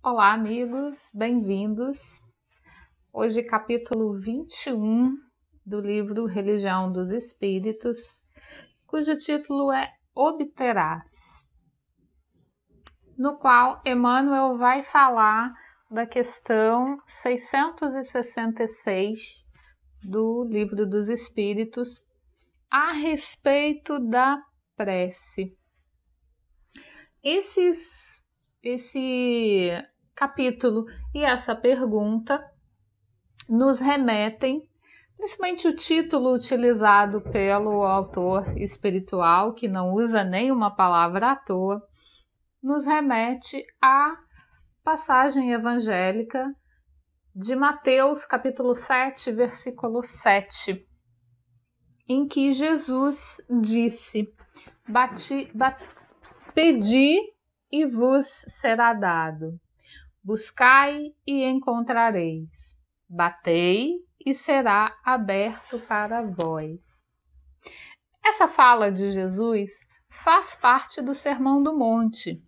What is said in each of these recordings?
Olá, amigos, bem-vindos. Hoje, capítulo 21 do livro Religião dos Espíritos, cujo título é Obterás, no qual Emmanuel vai falar da questão 666 do livro dos Espíritos a respeito da prece. Esse capítulo e essa pergunta nos remetem, principalmente o título utilizado pelo autor espiritual, que não usa nenhuma palavra à toa, nos remete à passagem evangélica de Mateus, capítulo 7, versículo 7, em que Jesus disse: Pedi e vos será dado, buscai e encontrareis, batei e será aberto para vós. Essa fala de Jesus faz parte do Sermão do Monte.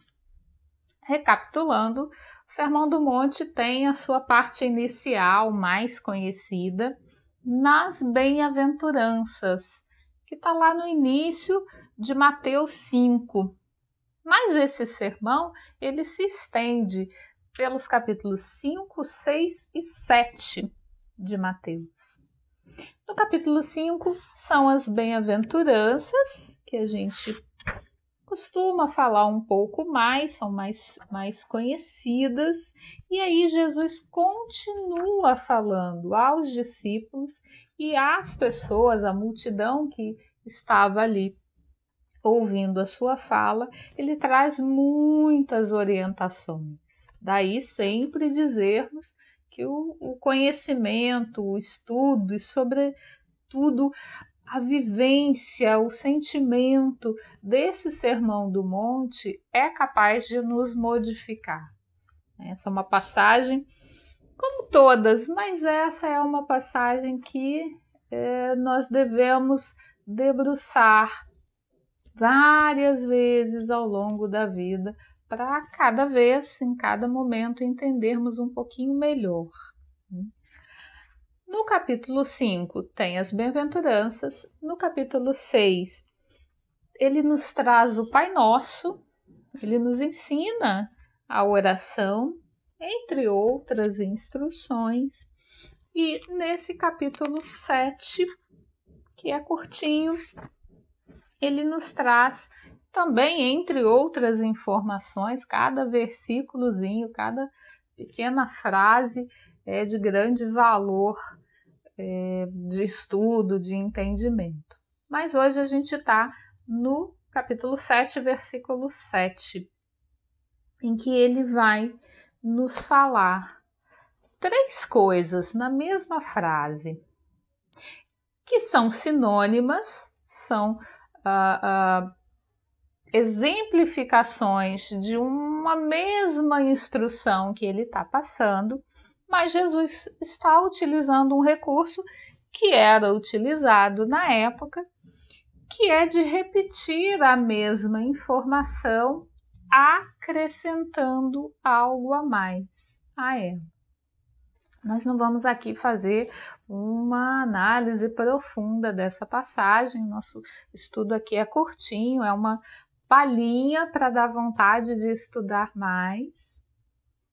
Recapitulando, o Sermão do Monte tem a sua parte inicial mais conhecida nas bem-aventuranças, que está lá no início de Mateus 5. Mas esse sermão, ele se estende pelos capítulos 5, 6 e 7 de Mateus. No capítulo 5 são as bem-aventuranças, que a gente costuma falar um pouco mais, são mais conhecidas, e aí Jesus continua falando aos discípulos e às pessoas, a multidão que estava ali ouvindo a sua fala, ele traz muitas orientações. Daí sempre dizermos que o conhecimento, o estudo e, sobretudo, a vivência, o sentimento desse Sermão do Monte é capaz de nos modificar. Essa é uma passagem, como todas, mas essa é uma passagem que nós devemos debruçar várias vezes ao longo da vida, para cada vez, em cada momento, entendermos um pouquinho melhor. No capítulo 5 tem as bem-aventuranças, no capítulo 6 ele nos traz o Pai Nosso, ele nos ensina a oração, entre outras instruções, e nesse capítulo 7, que é curtinho, ele nos traz também, entre outras informações, cada versículozinho, cada pequena frase é de grande valor de estudo, de entendimento. Mas hoje a gente está no capítulo 7, versículo 7, em que ele vai nos falar três coisas na mesma frase, que são sinônimas, são exemplificações de uma mesma instrução que ele está passando, mas Jesus está utilizando um recurso que era utilizado na época, que é de repetir a mesma informação acrescentando algo a mais a ela. Nós não vamos aqui fazer uma análise profunda dessa passagem, nosso estudo aqui é curtinho, é uma palhinha para dar vontade de estudar mais,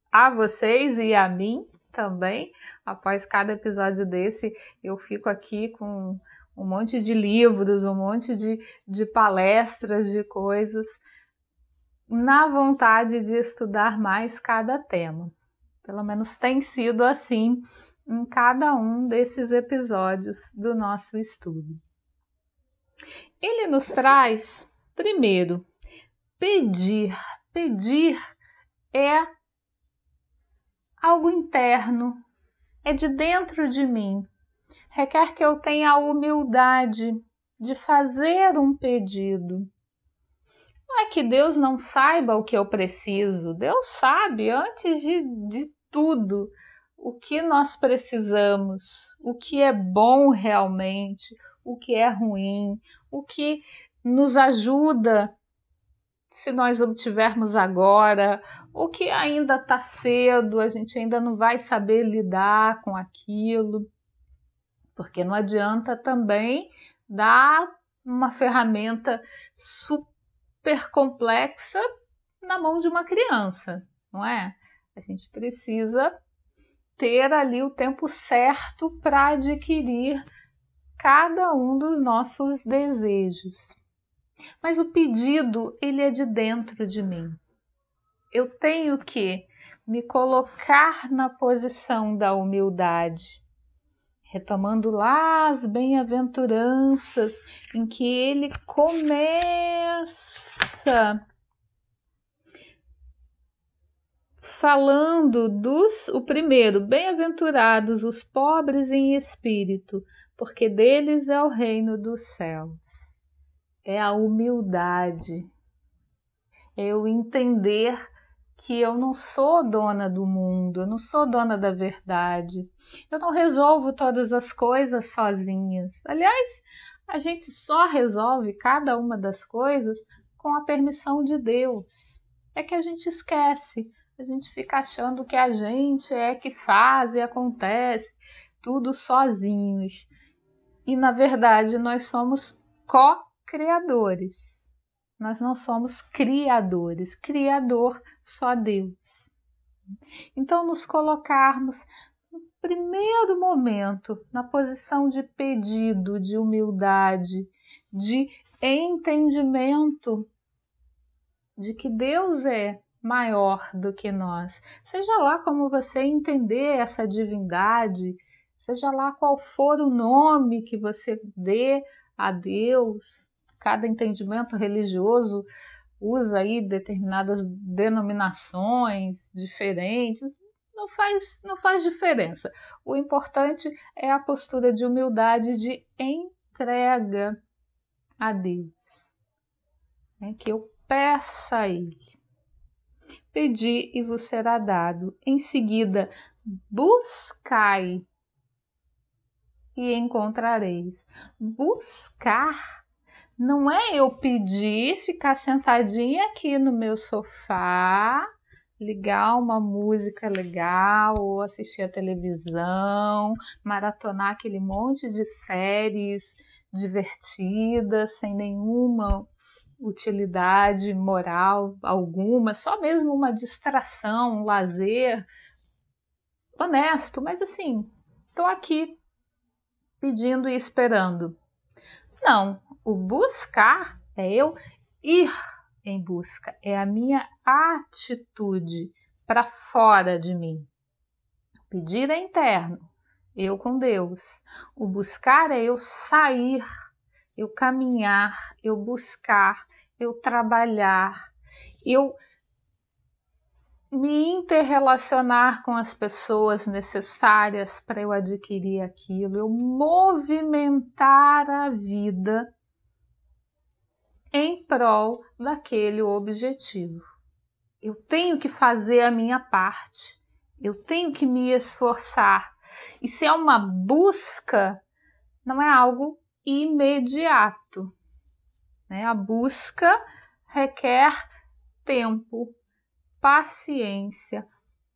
a vocês e a mim também. Após cada episódio desse, eu fico aqui com um monte de livros, um monte de palestras, de coisas, na vontade de estudar mais cada tema. Pelo menos tem sido assim em cada um desses episódios do nosso estudo. Ele nos traz, primeiro, pedir. Pedir é algo interno, é de dentro de mim. Requer que eu tenha a humildade de fazer um pedido. Não é que Deus não saiba o que eu preciso. Deus sabe, antes de tudo, o que nós precisamos, o que é bom realmente, o que é ruim, o que nos ajuda se nós obtivermos agora, ou que ainda está cedo, a gente ainda não vai saber lidar com aquilo, porque não adianta também dar uma ferramenta super complexa na mão de uma criança, não é? A gente precisa ter ali o tempo certo para adquirir cada um dos nossos desejos. Mas o pedido, ele é de dentro de mim. Eu tenho que me colocar na posição da humildade, retomando lá as bem-aventuranças em que ele começa falando o primeiro, bem-aventurados os pobres em espírito, porque deles é o reino dos céus. É a humildade, é eu entender que eu não sou dona do mundo, eu não sou dona da verdade, eu não resolvo todas as coisas sozinhas. Aliás, a gente só resolve cada uma das coisas com a permissão de Deus. É que a gente esquece, a gente fica achando que a gente é que faz e acontece tudo sozinhos. E na verdade nós somos co-criadores. Nós não somos criadores, criador só Deus. Então, nos colocarmos no primeiro momento na posição de pedido, de humildade, de entendimento de que Deus é maior do que nós. Seja lá como você entender essa divindade, seja lá qual for o nome que você dê a Deus. Cada entendimento religioso usa aí determinadas denominações diferentes, não faz diferença. O importante é a postura de humildade, de entrega a Deus, né? Que eu peça a Ele. Pedi e vos será dado. Em seguida, buscai e encontrareis. Buscar não é eu pedir, ficar sentadinha aqui no meu sofá, ligar uma música legal, ou assistir a televisão, maratonar aquele monte de séries divertidas, sem nenhuma utilidade moral alguma, só mesmo uma distração, um lazer honesto, mas assim, estou aqui pedindo e esperando. Não, o buscar é eu ir em busca, é a minha atitude para fora de mim. O pedir é interno, eu com Deus. O buscar é eu sair, eu caminhar, eu buscar, eu trabalhar, eu me interrelacionar com as pessoas necessárias para eu adquirir aquilo, eu movimentar a vida em prol daquele objetivo. Eu tenho que fazer a minha parte, eu tenho que me esforçar. E se é uma busca, não é algo imediato, né? A busca requer tempo, paciência,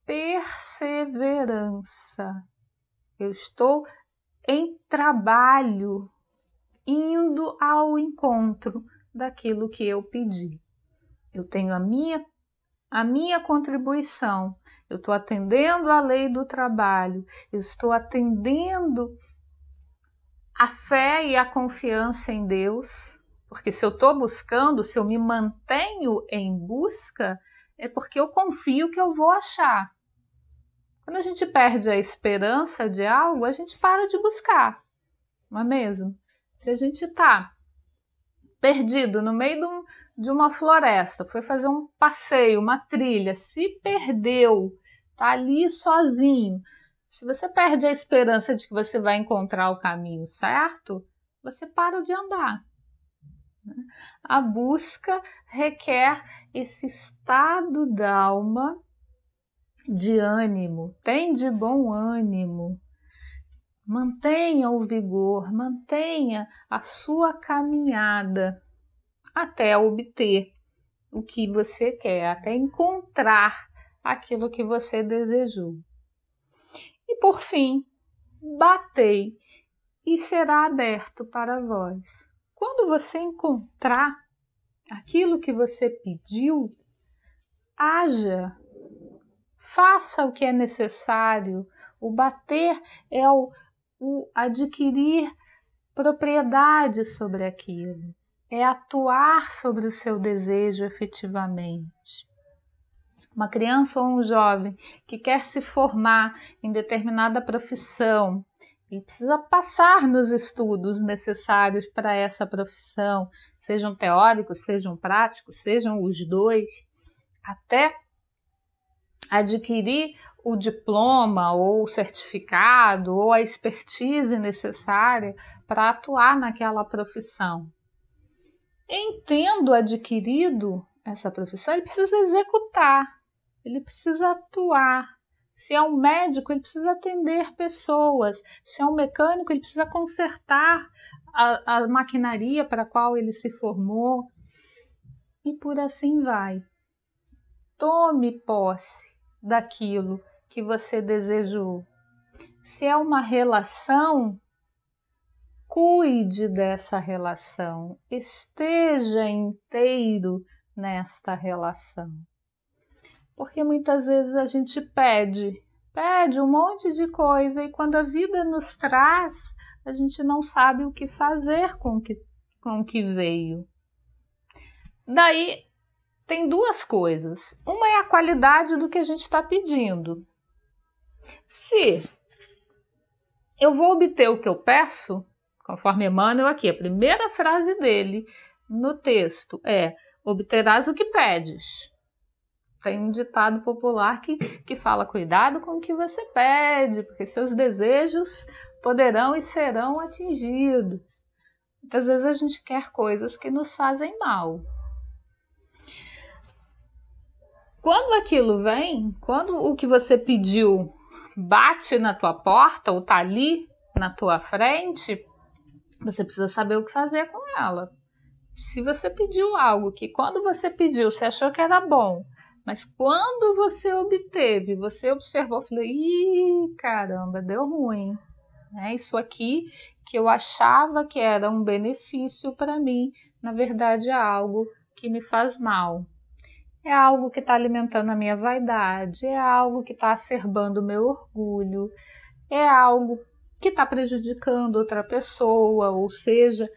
perseverança. Eu estou em trabalho, indo ao encontro daquilo que eu pedi. Eu tenho a minha contribuição, eu estou atendendo à lei do trabalho, eu estou atendendo a fé e a confiança em Deus, porque se eu estou buscando, se eu me mantenho em busca, é porque eu confio que eu vou achar. Quando a gente perde a esperança de algo, a gente para de buscar, não é mesmo? Se a gente está perdido no meio de uma floresta, foi fazer um passeio, uma trilha, se perdeu, está ali sozinho. Se você perde a esperança de que você vai encontrar o caminho certo, você para de andar. A busca requer esse estado d'alma de ânimo, tem de bom ânimo. Mantenha o vigor, mantenha a sua caminhada até obter o que você quer, até encontrar aquilo que você desejou. E por fim, batei e será aberto para vós. Quando você encontrar aquilo que você pediu, haja, faça o que é necessário. O bater é o adquirir propriedade sobre aquilo, é atuar sobre o seu desejo efetivamente. Uma criança ou um jovem que quer se formar em determinada profissão e precisa passar nos estudos necessários para essa profissão, sejam teóricos, sejam práticos, sejam os dois, até adquirir o diploma ou o certificado ou a expertise necessária para atuar naquela profissão. Tendo adquirido essa profissão, ele precisa executar, ele precisa atuar. Se é um médico, ele precisa atender pessoas. Se é um mecânico, ele precisa consertar a maquinaria para a qual ele se formou. E por assim vai. Tome posse daquilo que você desejou. Se é uma relação, cuide dessa relação. Esteja inteiro nesta relação. Porque muitas vezes a gente pede um monte de coisa e quando a vida nos traz, a gente não sabe o que fazer com o que veio. Daí tem duas coisas. Uma é a qualidade do que a gente está pedindo. Se eu vou obter o que eu peço, conforme Emmanuel aqui, a primeira frase dele no texto é: obterás o que pedes. Tem um ditado popular que fala: cuidado com o que você pede, porque seus desejos poderão e serão atingidos. Muitas vezes a gente quer coisas que nos fazem mal. Quando aquilo vem, quando o que você pediu bate na tua porta ou está ali na tua frente, você precisa saber o que fazer com ela. Se você pediu algo que quando você pediu, você achou que era bom, mas quando você obteve, você observou, falei: ih, caramba, deu ruim. Isso aqui que eu achava que era um benefício para mim, na verdade é algo que me faz mal. É algo que está alimentando a minha vaidade, é algo que está acerbando o meu orgulho, é algo que está prejudicando outra pessoa, ou seja,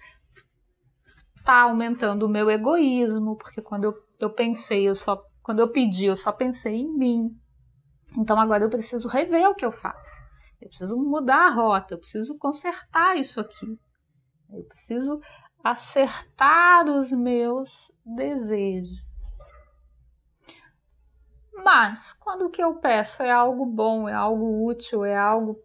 está aumentando o meu egoísmo, porque quando eu pedi, eu só pensei em mim. Então agora eu preciso rever o que eu faço. Eu preciso mudar a rota, eu preciso consertar isso aqui. Eu preciso acertar os meus desejos. Mas quando o que eu peço é algo bom, é algo útil, é algo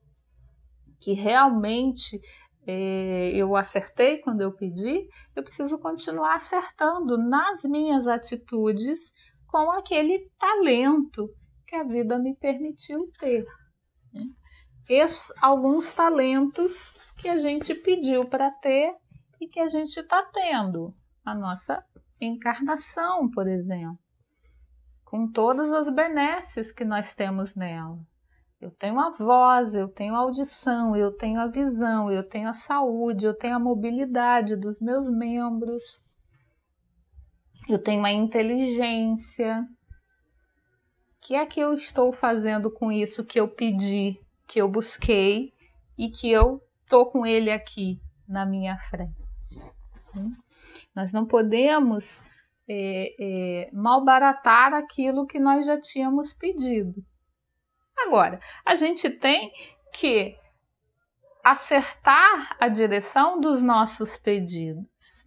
que realmente eu acertei quando eu pedi, eu preciso continuar acertando nas minhas atitudes com aquele talento que a vida me permitiu ter. Alguns talentos que a gente pediu para ter e que a gente está tendo. A nossa encarnação, por exemplo, com todas as benesses que nós temos nela. Eu tenho a voz, eu tenho a audição, eu tenho a visão, eu tenho a saúde, eu tenho a mobilidade dos meus membros, eu tenho a inteligência. O que é que eu estou fazendo com isso que eu pedi, que eu busquei e que eu estou com ele aqui na minha frente? Nós não podemos malbaratar aquilo que nós já tínhamos pedido. Agora, a gente tem que acertar a direção dos nossos pedidos.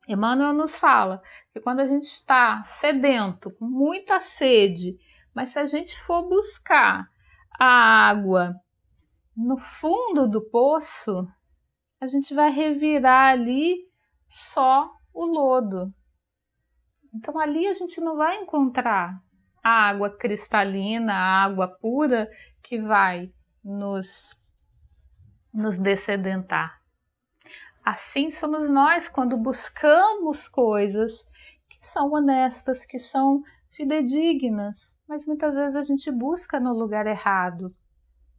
Emmanuel nos fala que quando a gente está sedento, com muita sede, mas se a gente for buscar a água no fundo do poço, a gente vai revirar ali só o lodo. Então ali a gente não vai encontrar a água cristalina, a água pura que vai nos dessedentar. Assim somos nós quando buscamos coisas que são honestas, que são fidedignas, mas muitas vezes a gente busca no lugar errado,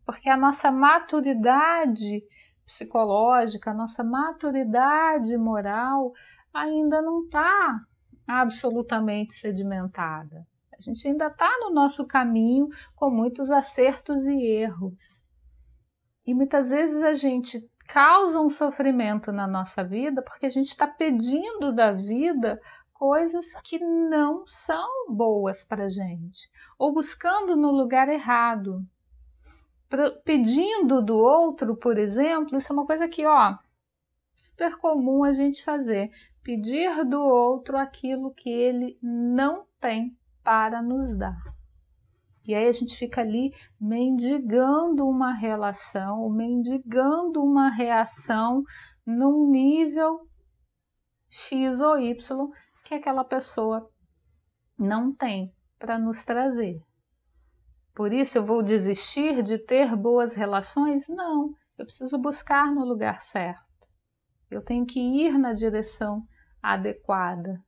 porque a nossa maturidade psicológica, a nossa maturidade moral ainda não está absolutamente sedimentada. A gente ainda está no nosso caminho com muitos acertos e erros. E muitas vezes a gente causa um sofrimento na nossa vida porque a gente está pedindo da vida coisas que não são boas para a gente, ou buscando no lugar errado. Pedindo do outro, por exemplo, isso é uma coisa que, super comum a gente fazer. Pedir do outro aquilo que ele não tem para nos dar. E aí a gente fica ali mendigando uma relação, mendigando uma reação num nível X ou Y que aquela pessoa não tem para nos trazer. Por isso eu vou desistir de ter boas relações? Não, eu preciso buscar no lugar certo. Eu tenho que ir na direção adequada.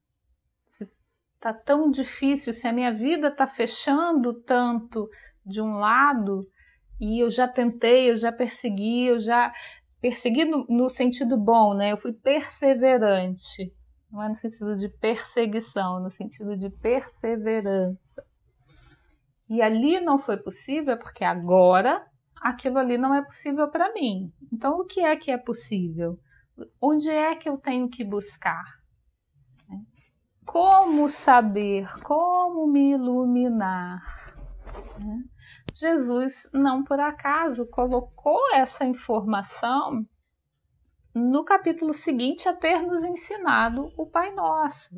Se está tão difícil, se a minha vida está fechando tanto de um lado, e eu já tentei, eu já persegui no sentido bom, né? Eu fui perseverante, não é no sentido de perseguição, no sentido de perseverança. E ali não foi possível porque agora aquilo ali não é possível para mim. Então o que é possível? Onde é que eu tenho que buscar? Como saber? Como me iluminar? Jesus, não por acaso, colocou essa informação no capítulo seguinte a ter nos ensinado o Pai Nosso,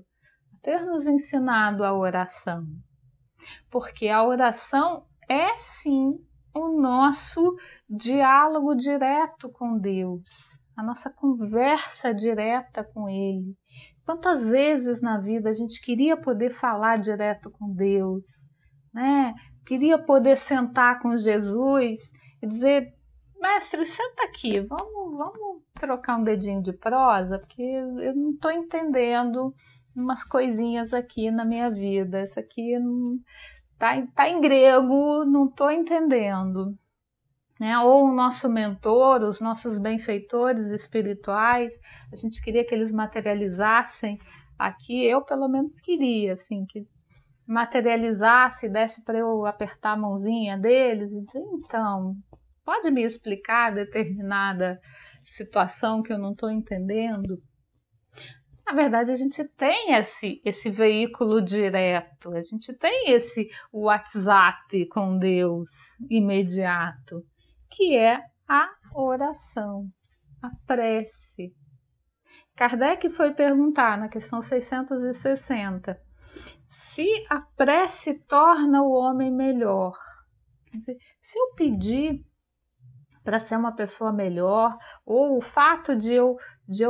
a ter nos ensinado a oração. Porque a oração é sim o nosso diálogo direto com Deus, a nossa conversa direta com Ele. Quantas vezes na vida a gente queria poder falar direto com Deus, né? Queria poder sentar com Jesus e dizer: mestre, senta aqui, vamos trocar um dedinho de prosa, porque eu não estou entendendo umas coisinhas aqui na minha vida. Isso aqui não tá em grego, não estou entendendo. Né? Ou o nosso mentor, os nossos benfeitores espirituais, a gente queria que eles materializassem aqui, eu pelo menos queria, assim, que materializasse, desse para eu apertar a mãozinha deles e dizer: então, pode me explicar determinada situação que eu não estou entendendo? Na verdade, a gente tem esse veículo direto, a gente tem esse WhatsApp com Deus imediato, que é a oração, a prece. Kardec foi perguntar na questão 660 se a prece torna o homem melhor. Quer dizer, se eu pedir para ser uma pessoa melhor, ou o fato de eu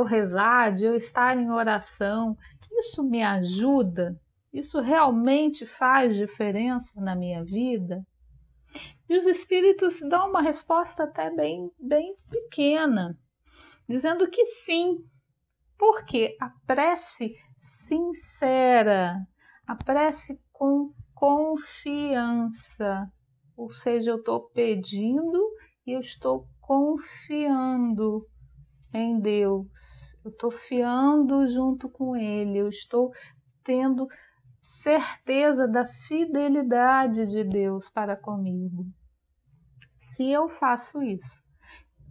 rezar, de eu estar em oração, isso me ajuda? Isso realmente faz diferença na minha vida? E os espíritos dão uma resposta até bem pequena, dizendo que sim, porque a prece sincera, a prece com confiança, ou seja, eu estou pedindo e eu estou confiando em Deus, eu estou fiando junto com Ele, eu estou tendo certeza da fidelidade de Deus para comigo. Se eu faço isso,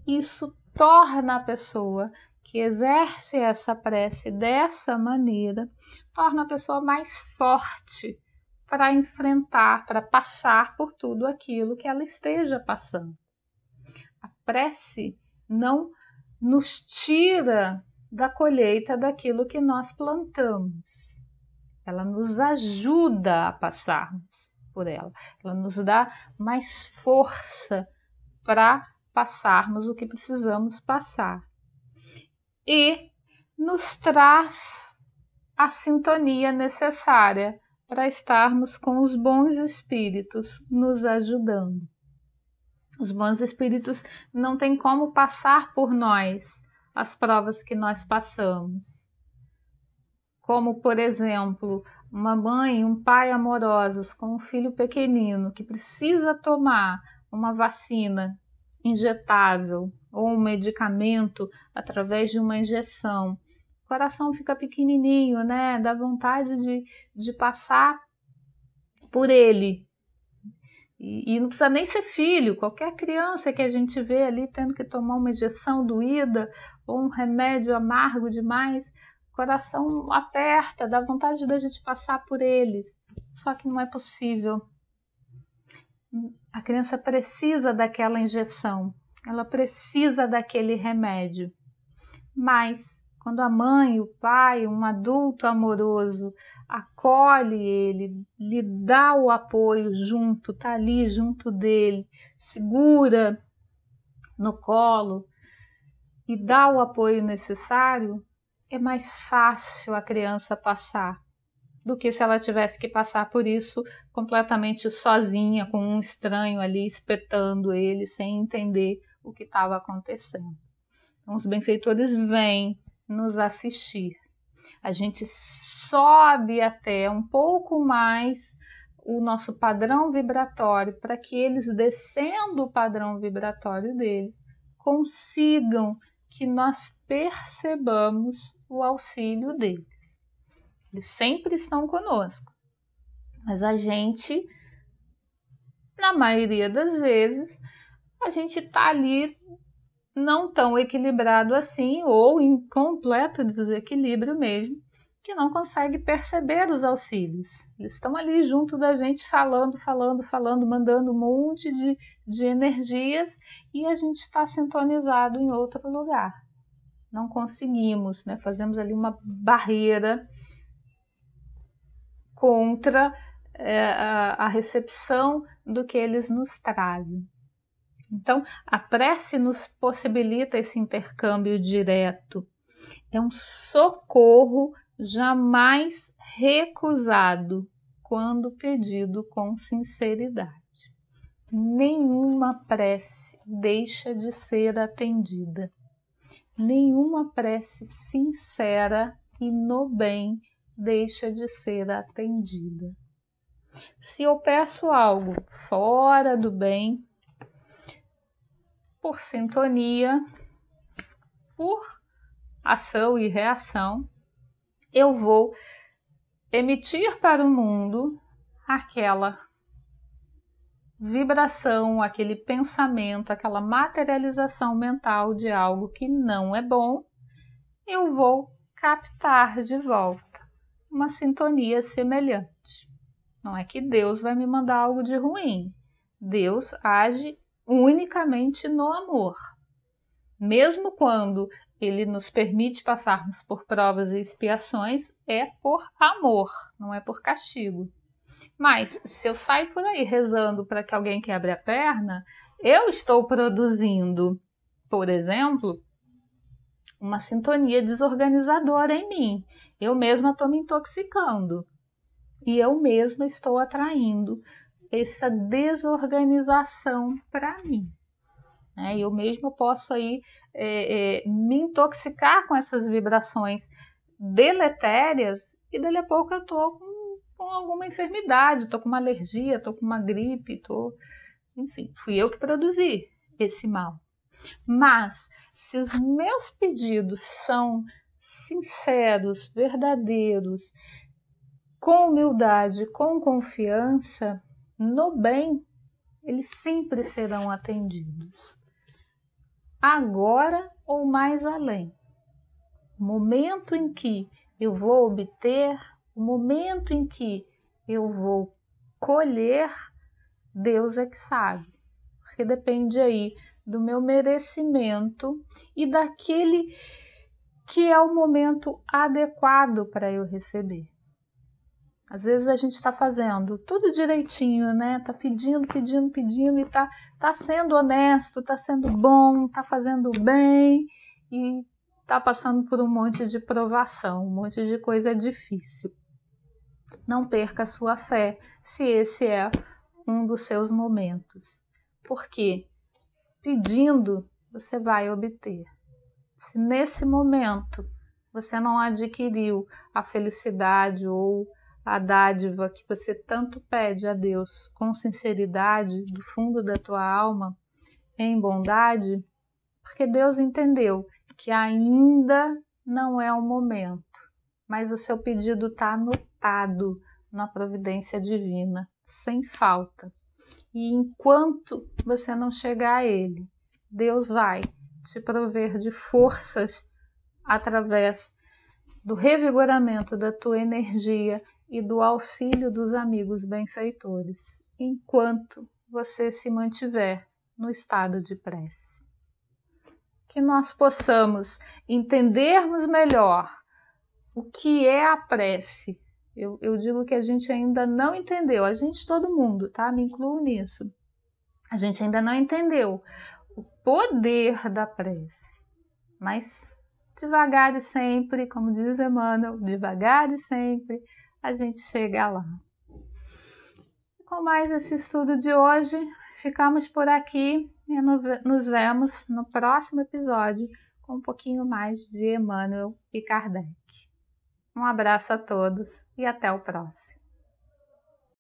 isso torna a pessoa que exerce essa prece dessa maneira, torna a pessoa mais forte para enfrentar, para passar por tudo aquilo que ela esteja passando. A prece não nos tira da colheita daquilo que nós plantamos. Ela nos ajuda a passarmos por ela. Ela nos dá mais força para passarmos o que precisamos passar. E nos traz a sintonia necessária para estarmos com os bons espíritos nos ajudando. Os bons espíritos não têm como passar por nós as provas que nós passamos. como, por exemplo, uma mãe e um pai amorosos com um filho pequenino que precisa tomar uma vacina injetável ou um medicamento através de uma injeção, o coração fica pequenininho, né? Dá vontade de passar por ele. E não precisa nem ser filho, qualquer criança que a gente vê ali tendo que tomar uma injeção doída ou um remédio amargo demais, o coração aperta, dá vontade da gente passar por eles. Só que não é possível. A criança precisa daquela injeção, ela precisa daquele remédio. Mas quando a mãe, o pai, um adulto amoroso acolhe ele, lhe dá o apoio junto, tá ali junto dele, segura no colo e dá o apoio necessário, é mais fácil a criança passar do que se ela tivesse que passar por isso completamente sozinha, com um estranho ali espetando ele, sem entender o que estava acontecendo. Então, os benfeitores vêm nos assistir. A gente sobe até um pouco mais o nosso padrão vibratório para que eles, descendo o padrão vibratório deles, consigam que nós percebamos o auxílio deles. Eles sempre estão conosco, mas a gente, na maioria das vezes, a gente está ali não tão equilibrado assim, ou em completo desequilíbrio mesmo, que não consegue perceber os auxílios. Eles estão ali junto da gente falando, mandando um monte de energias e a gente está sintonizado em outro lugar. Não conseguimos, né? Fazemos ali uma barreira contra a recepção do que eles nos trazem. Então, a prece nos possibilita esse intercâmbio direto. É um socorro jamais recusado quando pedido com sinceridade. Nenhuma prece deixa de ser atendida. Nenhuma prece sincera e no bem deixa de ser atendida. Se eu peço algo fora do bem, por sintonia, por ação e reação, eu vou emitir para o mundo aquela vibração, aquele pensamento, aquela materialização mental de algo que não é bom, eu vou captar de volta uma sintonia semelhante. Não é que Deus vai me mandar algo de ruim. Deus age unicamente no amor. Mesmo quando ele nos permite passarmos por provas e expiações, é por amor, não é por castigo. Mas se eu saio por aí rezando para que alguém quebre a perna, eu estou produzindo, por exemplo, uma sintonia desorganizadora em mim. Eu mesma estou me intoxicando e eu mesma estou atraindo essa desorganização para mim. Eu mesma posso aí me intoxicar com essas vibrações deletérias e dali a pouco eu estou com alguma enfermidade, estou com uma alergia, estou com uma gripe, enfim, fui eu que produzi esse mal. Mas se os meus pedidos são sinceros, verdadeiros, com humildade, com confiança, no bem, eles sempre serão atendidos. Agora ou mais além. O momento em que eu vou obter, o momento em que eu vou colher, Deus é que sabe. Porque depende aí do meu merecimento e daquele que é o momento adequado para eu receber. Às vezes a gente está fazendo tudo direitinho, né? Tá pedindo e tá sendo honesto, tá sendo bom, tá fazendo bem e tá passando por um monte de provação, um monte de coisa difícil. Não perca a sua fé se esse é um dos seus momentos. Porque pedindo, você vai obter. Se nesse momento você não adquiriu a felicidade ou a dádiva que você tanto pede a Deus com sinceridade, do fundo da tua alma, em bondade, porque Deus entendeu que ainda não é o momento, mas o seu pedido está anotado na providência divina, sem falta. E enquanto você não chegar a Ele, Deus vai te prover de forças através do revigoramento da tua energia e do auxílio dos amigos benfeitores, enquanto você se mantiver no estado de prece. Que nós possamos entendermos melhor o que é a prece. Eu digo que a gente ainda não entendeu, a gente, todo mundo, tá? Me incluo nisso. A gente ainda não entendeu o poder da prece, mas devagar e sempre, como diz Emmanuel, devagar e sempre a gente chega lá. Com mais esse estudo de hoje, ficamos por aqui e nos vemos no próximo episódio com um pouquinho mais de Emmanuel e Kardec. Um abraço a todos e até o próximo.